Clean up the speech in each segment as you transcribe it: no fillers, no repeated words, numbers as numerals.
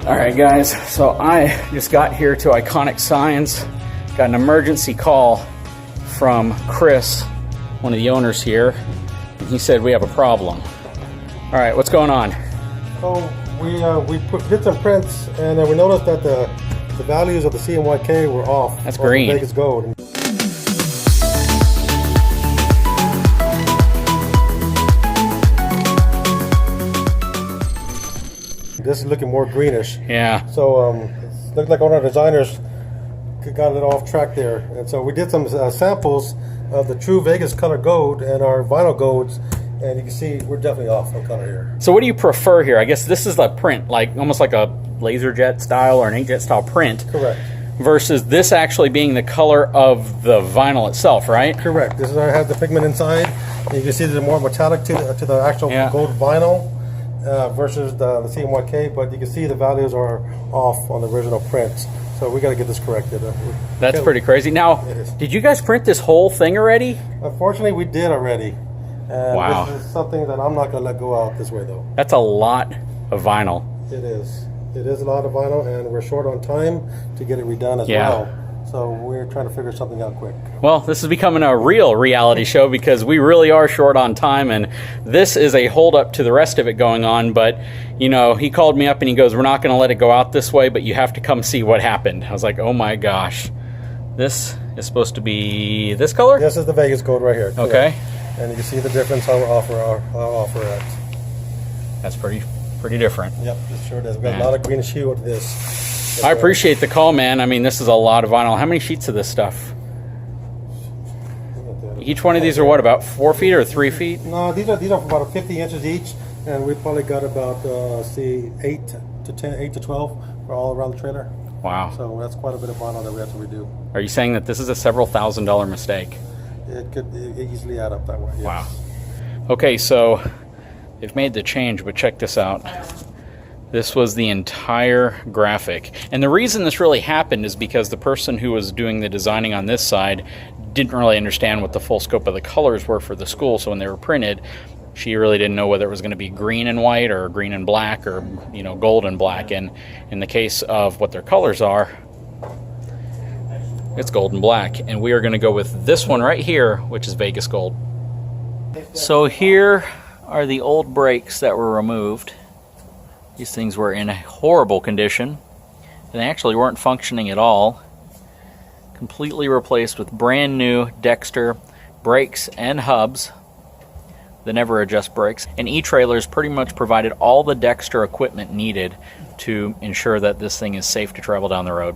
All right, guys, so I just got here to Iconic Signs, got an emergency call from Chris, one of the owners here, and he said we have a problem. All right, what's going on? So we did some prints, and then we noticed that the values of the CMYK were off. That's green. The Vegas gold. This is looking more greenish. Yeah. So it looked like one of our designers got it off track there. And so we did some samples of the true Vegas color gold and our vinyl golds, and you can see we're definitely off on color here. So what do you prefer here? I guess this is the print, like almost like a laser jet style or an inkjet style print. Correct. Versus this actually being the color of the vinyl itself, right? Correct. This has the pigment inside. And you can see there's more metallic to the actual gold vinyl. Versus the CMYK, but you can see the values are off on the original prints. So we got to get this corrected. That's pretty crazy. Now, did you guys print this whole thing already? Unfortunately, we did already. Wow. This is something that I'm not going to let go out this way, though. That's a lot of vinyl. It is. It is a lot of vinyl, and we're short on time to get it redone as well. So we're trying to figure something out quick. Well, this is becoming a real reality show because we really are short on time, and this is a holdup to the rest of it going on. But, you know, he called me up and he goes, we're not going to let it go out this way, but you have to come see what happened. I was like, oh my gosh. This is supposed to be this color? This is the Vegas gold right here. Okay. And you can see the difference how we offer it. That's pretty different. Yep, it sure does. We've got a lot of greenish hue with this. I appreciate the call, man. I mean, this is a lot of vinyl. How many sheets of this stuff? Each one of these are what, about 4 feet or 3 feet? No, these are about 50 inches each, and we probably got about 8 to 12 for all around the trailer. Wow. So that's quite a bit of vinyl that we have to redo. Are you saying that this is a several $1,000 mistake? It could easily add up that way. Yes. Wow. Okay, so they've made the change, but check this out. This was the entire graphic. And the reason this really happened is because the person who was doing the designing on this side didn't really understand what the full scope of the colors were for the school. So when they were printed, she really didn't know whether it was going to be green and white or green and black or, you know, gold and black. And in the case of what their colors are, it's gold and black. And we are going to go with this one right here, which is Vegas gold. So here are the old brakes that were removed. These things were in a horrible condition. They actually weren't functioning at all. Completely replaced with brand new Dexter brakes and hubs. The never adjust brakes. And E-Trailers pretty much provided all the Dexter equipment needed to ensure that this thing is safe to travel down the road.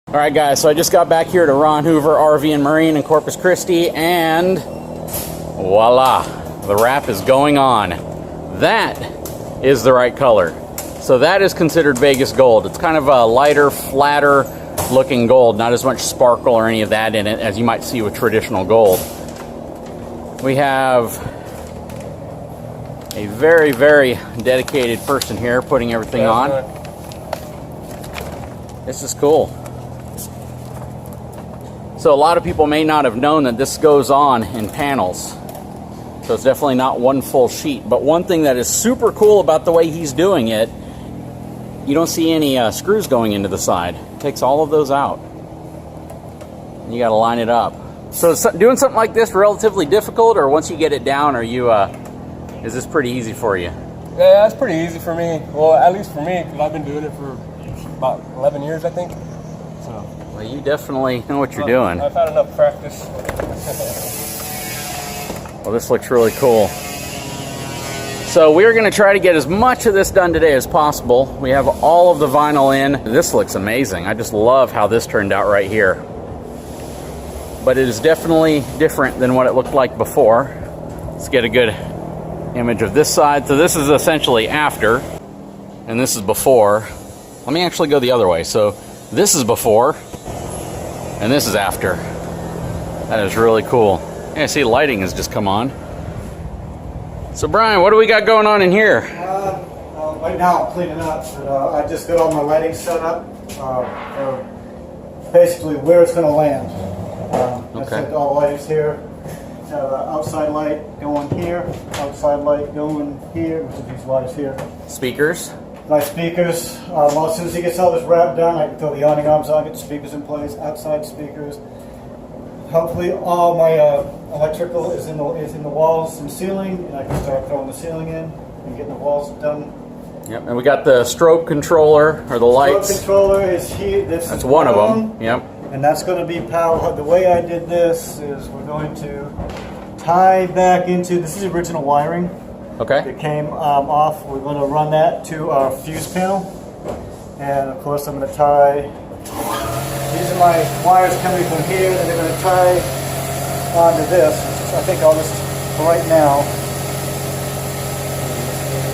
All right, guys, so I just got back here to Ron Hoover RV and Marine in Corpus Christi, and voila. The wrap is going on. That is the right color. So that is considered Vegas gold. It's kind of a lighter, flatter looking gold, not as much sparkle or any of that in it as you might see with traditional gold. We have a very, very dedicated person here putting everything on. This is cool. So a lot of people may not have known that this goes on in panels. So it's definitely not one full sheet. But one thing that is super cool about the way he's doing it, you don't see any screws going into the side. It takes all of those out. You got to line it up. So is doing something like this relatively difficult, or once you get it down, are you? Is this pretty easy for you? Yeah, it's pretty easy for me. Well, at least for me, because I've been doing it for about 11 years, I think. So. Well, you definitely know what you're doing. I've had enough practice. Well, this looks really cool. So we're going to try to get as much of this done today as possible. We have all of the vinyl in. This looks amazing. I just love how this turned out right here. But it is definitely different than what it looked like before. Let's get a good image of this side. So this is essentially after, and this is before. Let me actually go the other way. So this is before, and this is after. That is really cool. Yeah, see, lighting has just come on. So, Brian, what do we got going on in here? Right now, I'm cleaning up. I just got all my lighting set up for basically where it's going to land. I set all the lights here. have an outside light going here, outside light going here, which is these lights here. Speakers. My speakers, well, as soon as he gets all this wrap done, I can throw the awning arms on, get the speakers in place, outside speakers. Hopefully all my electrical is in the walls and ceiling, and I can start throwing the ceiling in and getting the walls done. Yep, and we got the strobe controller, or the lights. Strobe controller is here. That's one of them. Yep. And that's going to be power. The way I did this is we're going to tie back into, this is the original wiring. Okay. It came off. We're going to run that to our fuse panel. And of course I'm going to tie, these are my wires coming from here, and they're going to tie onto this. I think all this is for right now.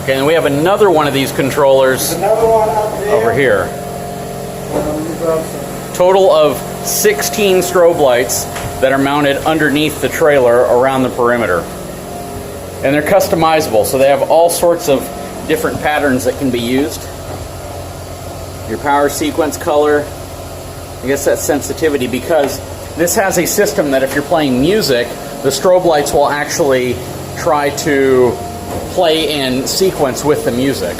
Okay, and we have another one of these controllers Another one up there. over here. Let me grab some. Total of 16 strobe lights that are mounted underneath the trailer around the perimeter. And they're customizable, so they have all sorts of different patterns that can be used. Your power sequence color, I guess that's sensitivity, because this has a system that if you're playing music, the strobe lights will actually try to play in sequence with the music.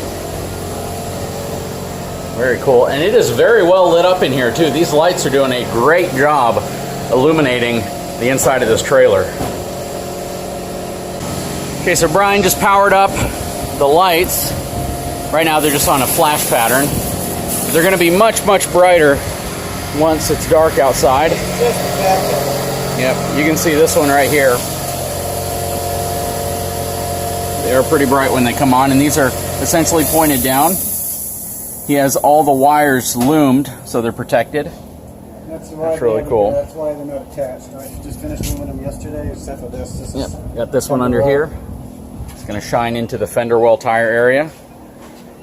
Very cool. And it is very well lit up in here too. These lights are doing a great job illuminating the inside of this trailer. Okay, so Brian just powered up the lights. Right now they're just on a flash pattern. They're going to be much, much brighter once it's dark outside. Yep, you can see this one right here. They're pretty bright when they come on, and these are essentially pointed down. He has all the wires loomed, so they're protected. That's really cool. That's why they're not attached. I just finished looming them yesterday, except for this. Yep, got this one under here. It's going to shine into the fender well tire area.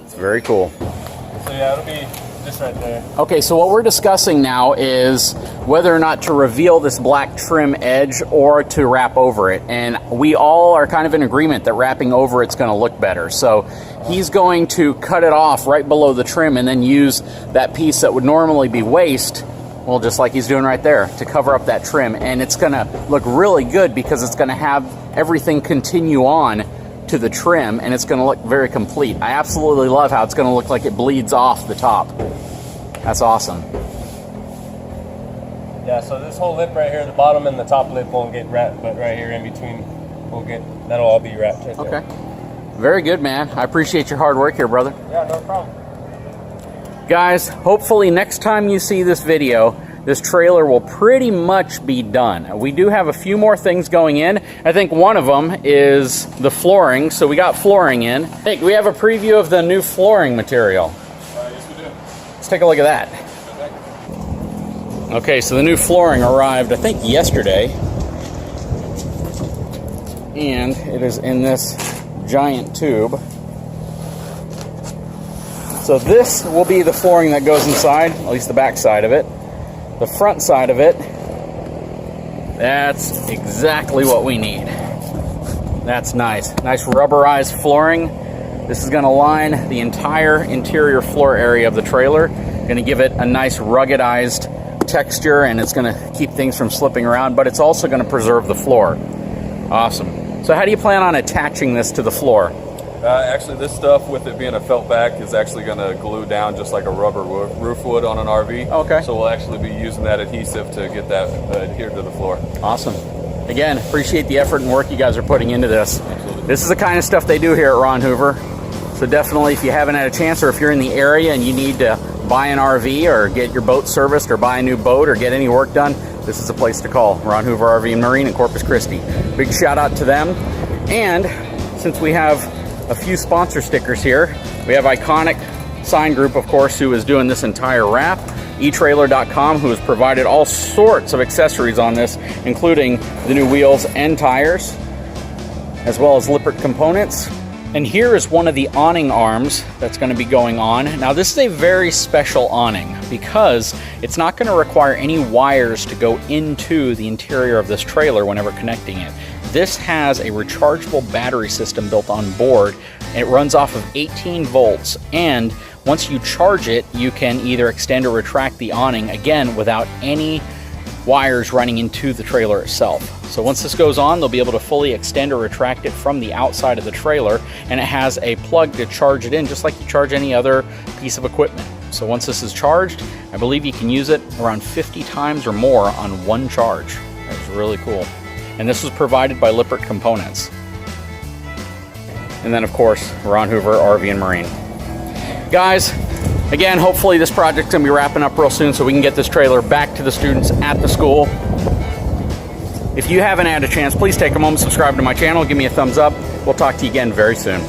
It's very cool. So yeah, it'll be just right there. Okay, so what we're discussing now is whether or not to reveal this black trim edge or to wrap over it. And we all are kind of in agreement that wrapping over it's going to look better. So he's going to cut it off right below the trim and then use that piece that would normally be waste, well, just like he's doing right there, to cover up that trim. And it's going to look really good because it's going to have everything continue on to the trim, and it's going to look very complete. I absolutely love how it's going to look like it bleeds off the top. That's awesome. Yeah, so this whole lip right here, the bottom and the top lip won't get wrapped, but right here in between, that'll all be wrapped right there. Okay. Very good, man. I appreciate your hard work here, brother. Yeah, no problem. Guys, hopefully next time you see this video, this trailer will pretty much be done. We do have a few more things going in. I think one of them is the flooring, so we got flooring in. Hey, we have a preview of the new flooring material. Yes, we do. Let's take a look at that. Okay, so the new flooring arrived, I think, yesterday. And it is in this giant tube. So this will be the flooring that goes inside, at least the back side of it. The front side of it, that's exactly what we need. That's nice. Nice rubberized flooring. This is going to line the entire interior floor area of the trailer. Going to give it a nice ruggedized texture, and it's going to keep things from slipping around, but it's also going to preserve the floor. Awesome. So how do you plan on attaching this to the floor? Actually, this stuff, with it being a felt back, is actually going to glue down just like a rubber roof would on an RV. Okay. So we'll actually be using that adhesive to get that adhered to the floor. Awesome. Again, appreciate the effort and work you guys are putting into this. Absolutely. This is the kind of stuff they do here at Ron Hoover. So definitely, if you haven't had a chance, or if you're in the area and you need to buy an RV or get your boat serviced or buy a new boat or get any work done, this is a place to call. Ron Hoover RV and Marine in Corpus Christi. Big shout out to them. And since we have a few sponsor stickers here, we have Iconic Sign Group, of course, who is doing this entire wrap. eTrailer.com, who has provided all sorts of accessories on this, including the new wheels and tires, as well as Lippert components. And here is one of the awning arms that's going to be going on. Now, this is a very special awning because it's not going to require any wires to go into the interior of this trailer whenever connecting it. This has a rechargeable battery system built on board, and it runs off of 18 volts. And once you charge it, you can either extend or retract the awning, again, without any wires running into the trailer itself. So once this goes on, they'll be able to fully extend or retract it from the outside of the trailer, and it has a plug to charge it in, just like you charge any other piece of equipment. So once this is charged, I believe you can use it around 50 times or more on one charge. That's really cool. And this was provided by Lippert Components. And then of course, Ron Hoover, RV and Marine. Guys, again, hopefully this project's gonna be wrapping up real soon so we can get this trailer back to the students at the school. If you haven't had a chance, please take a moment, subscribe to my channel, give me a thumbs up. We'll talk to you again very soon.